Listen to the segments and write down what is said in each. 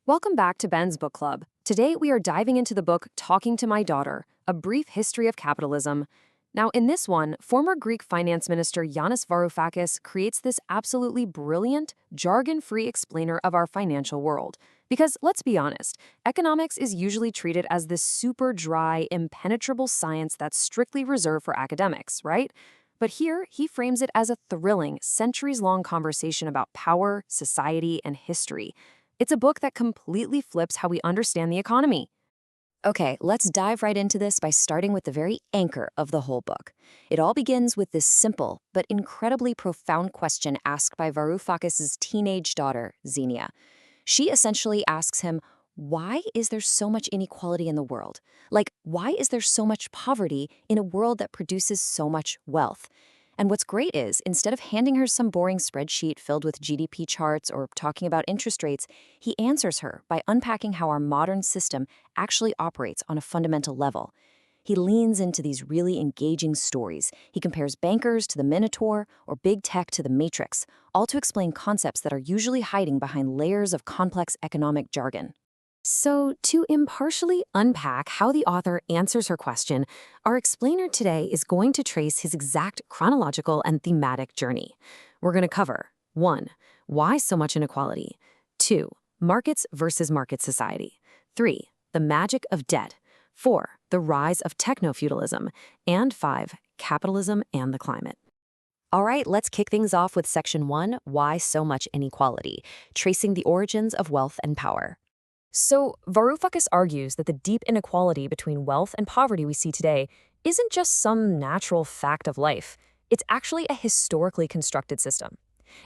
Welcome back to Ben's Book Club. Today we are diving into the book Talking to My Daughter, A Brief History of Capitalism. Now, in this one, former Greek finance minister Yanis Varoufakis creates this absolutely brilliant, jargon-free explainer of our financial world. Because, let's be honest, economics is usually treated as this super dry, impenetrable science that's strictly reserved for academics, right? But here, he frames it as a thrilling, centuries-long conversation about power, society, and history. It's a book that completely flips how we understand the economy. Okay, let's dive right into this by starting with the very anchor of the whole book. It all begins with this simple but incredibly profound question asked by Varoufakis' teenage daughter, Xenia. She essentially asks him, why is there so much inequality in the world? Like, why is there so much poverty in a world that produces so much wealth? And what's great is, instead of handing her some boring spreadsheet filled with GDP charts or talking about interest rates, he answers her by unpacking how our modern system actually operates on a fundamental level. He leans into these really engaging stories. He compares bankers to the Minotaur or big tech to the Matrix, all to explain concepts that are usually hiding behind layers of complex economic jargon. So, to impartially unpack how the author answers her question, our explainer today is going to trace his exact chronological and thematic journey. We're going to cover 1. Why so much inequality? 2. Markets versus market society. 3. The magic of debt. 4. The rise of techno-feudalism. And 5. Capitalism and the climate. All right, let's kick things off with Section 1, Why so much inequality? Tracing the origins of wealth and power. So, Varoufakis argues that the deep inequality between wealth and poverty we see today isn't just some natural fact of life. It's actually a historically constructed system.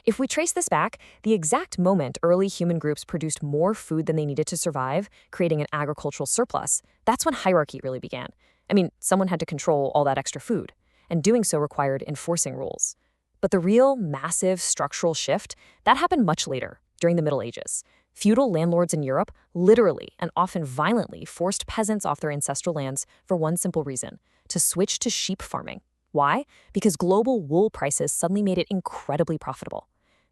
If we trace this back, the exact moment early human groups produced more food than they needed to survive, creating an agricultural surplus, that's when hierarchy really began. I mean, someone had to control all that extra food, and doing so required enforcing rules. But the real, massive, structural shift, that happened much later, during the Middle Ages. Feudal landlords in Europe literally and often violently forced peasants off their ancestral lands for one simple reason: to switch to sheep farming. Why? Because global wool prices suddenly made it incredibly profitable.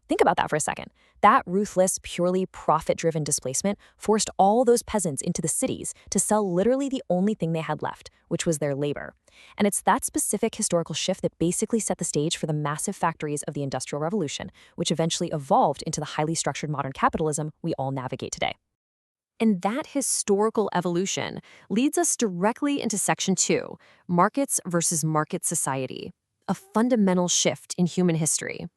Think about that for a second. That ruthless, purely profit-driven displacement forced all those peasants into the cities to sell literally the only thing they had left, which was their labor. And it's that specific historical shift that basically set the stage for the massive factories of the Industrial Revolution, which eventually evolved into the highly structured modern capitalism we all navigate today. And that historical evolution leads us directly into Section 2, Markets versus Market Society, a fundamental shift in human history.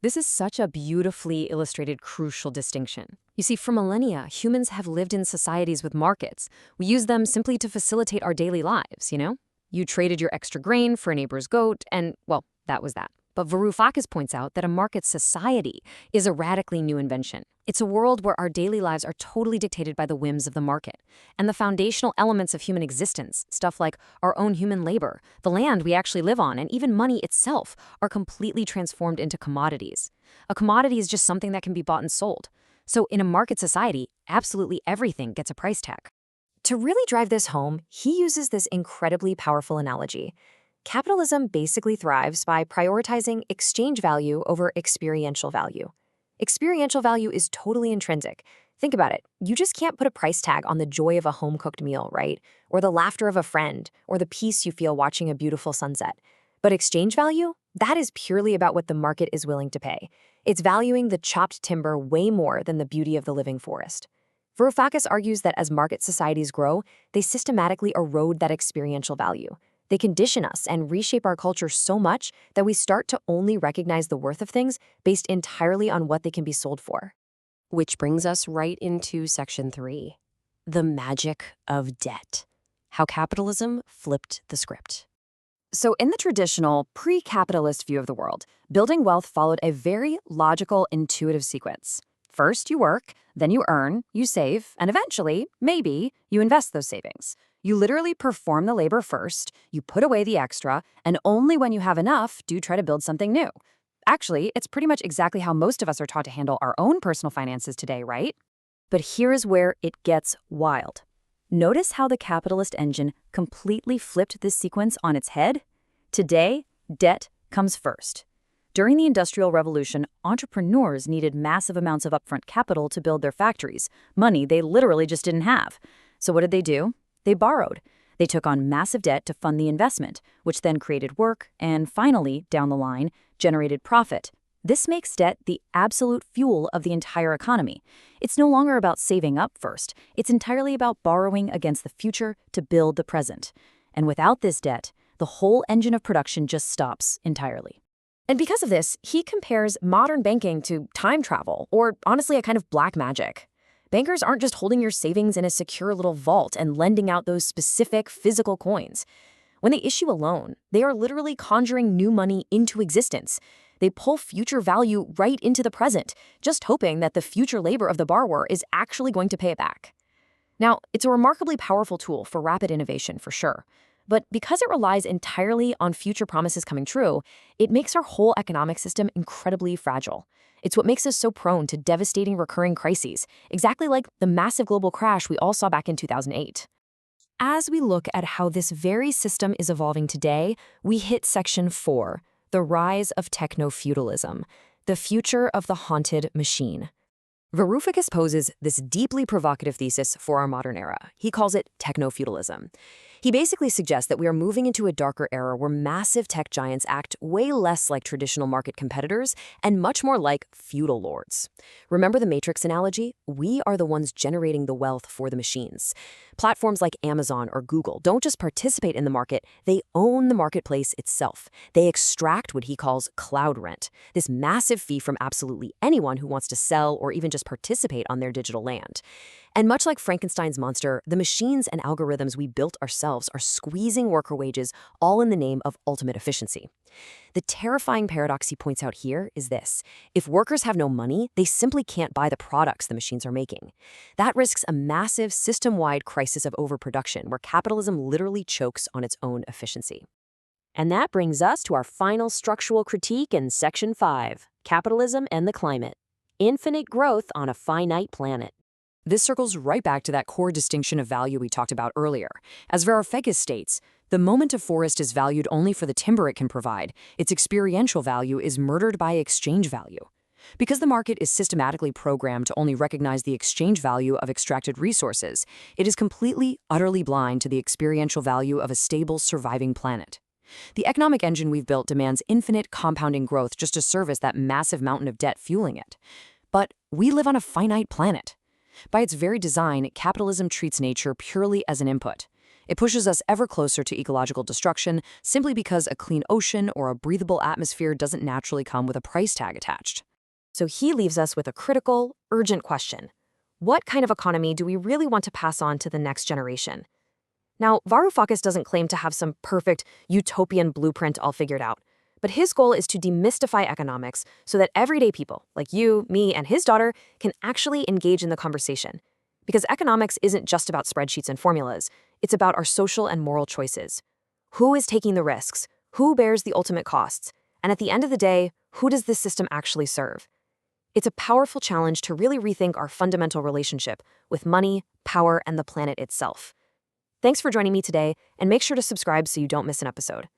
This is such a beautifully illustrated, crucial distinction. You see, for millennia, humans have lived in societies with markets. We use them simply to facilitate our daily lives, you know? You traded your extra grain for a neighbor's goat, and, well, that was that. But Varoufakis points out that a market society is a radically new invention. It's a world where our daily lives are totally dictated by the whims of the market. And the foundational elements of human existence, stuff like our own human labor, the land we actually live on, and even money itself, are completely transformed into commodities. A commodity is just something that can be bought and sold. So in a market society, absolutely everything gets a price tag. To really drive this home, he uses this incredibly powerful analogy. Capitalism basically thrives by prioritizing exchange value over experiential value. Experiential value is totally intrinsic. Think about it. You just can't put a price tag on the joy of a home-cooked meal, right? Or the laughter of a friend, or the peace you feel watching a beautiful sunset. But exchange value? That is purely about what the market is willing to pay. It's valuing the chopped timber way more than the beauty of the living forest. Varoufakis argues that as market societies grow, they systematically erode that experiential value. They condition us and reshape our culture so much that we start to only recognize the worth of things based entirely on what they can be sold for. Which brings us right into Section 3, the magic of debt. How capitalism flipped the script. So in the traditional, pre-capitalist view of the world, building wealth followed a very logical, intuitive sequence. First, you work, then you earn, you save, and eventually, maybe, you invest those savings. You literally perform the labor first, you put away the extra, and only when you have enough do you try to build something new. Actually, it's pretty much exactly how most of us are taught to handle our own personal finances today, right? But here's where it gets wild. Notice how the capitalist engine completely flipped this sequence on its head? Today, debt comes first. During the Industrial Revolution, entrepreneurs needed massive amounts of upfront capital to build their factories, money they literally just didn't have. So what did they do? They borrowed. They took on massive debt to fund the investment, which then created work and finally, down the line, generated profit. This makes debt the absolute fuel of the entire economy. It's no longer about saving up first. It's entirely about borrowing against the future to build the present. And without this debt, the whole engine of production just stops entirely. And because of this, he compares modern banking to time travel, or honestly, a kind of black magic. Bankers aren't just holding your savings in a secure little vault and lending out those specific physical coins. When they issue a loan, they are literally conjuring new money into existence. They pull future value right into the present, just hoping that the future labor of the borrower is actually going to pay it back. Now, it's a remarkably powerful tool for rapid innovation, for sure. But because it relies entirely on future promises coming true, it makes our whole economic system incredibly fragile. It's what makes us so prone to devastating recurring crises, exactly like the massive global crash we all saw back in 2008. As we look at how this very system is evolving today, we hit Section 4, the rise of techno-feudalism, the future of the haunted machine. Varoufakis poses this deeply provocative thesis for our modern era. He calls it techno-feudalism. He basically suggests that we are moving into a darker era where massive tech giants act way less like traditional market competitors and much more like feudal lords. Remember the Matrix analogy? We are the ones generating the wealth for the machines. Platforms like Amazon or Google don't just participate in the market, they own the marketplace itself. They extract what he calls cloud rent, this massive fee from absolutely anyone who wants to sell or even just participate on their digital land. And much like Frankenstein's monster, the machines and algorithms we built ourselves are squeezing worker wages, all in the name of ultimate efficiency. The terrifying paradox he points out here is this: if workers have no money, they simply can't buy the products the machines are making. That risks a massive system-wide crisis of overproduction where capitalism literally chokes on its own efficiency. And that brings us to our final structural critique in Section 5, Capitalism and the Climate. Infinite growth on a finite planet. This circles right back to that core distinction of value we talked about earlier. As Varoufakis states, the moment a forest is valued only for the timber it can provide, its experiential value is murdered by exchange value. Because the market is systematically programmed to only recognize the exchange value of extracted resources, it is completely, utterly blind to the experiential value of a stable, surviving planet. The economic engine we've built demands infinite compounding growth just to service that massive mountain of debt fueling it. But we live on a finite planet. By its very design, capitalism treats nature purely as an input. It pushes us ever closer to ecological destruction simply because a clean ocean or a breathable atmosphere doesn't naturally come with a price tag attached. So he leaves us with a critical, urgent question. What kind of economy do we really want to pass on to the next generation? Now, Varoufakis doesn't claim to have some perfect, utopian blueprint all figured out. But his goal is to demystify economics so that everyday people, like you, me, and his daughter, can actually engage in the conversation. Because economics isn't just about spreadsheets and formulas, it's about our social and moral choices. Who is taking the risks? Who bears the ultimate costs? And at the end of the day, who does this system actually serve? It's a powerful challenge to really rethink our fundamental relationship with money, power, and the planet itself. Thanks for joining me today, and make sure to subscribe so you don't miss an episode.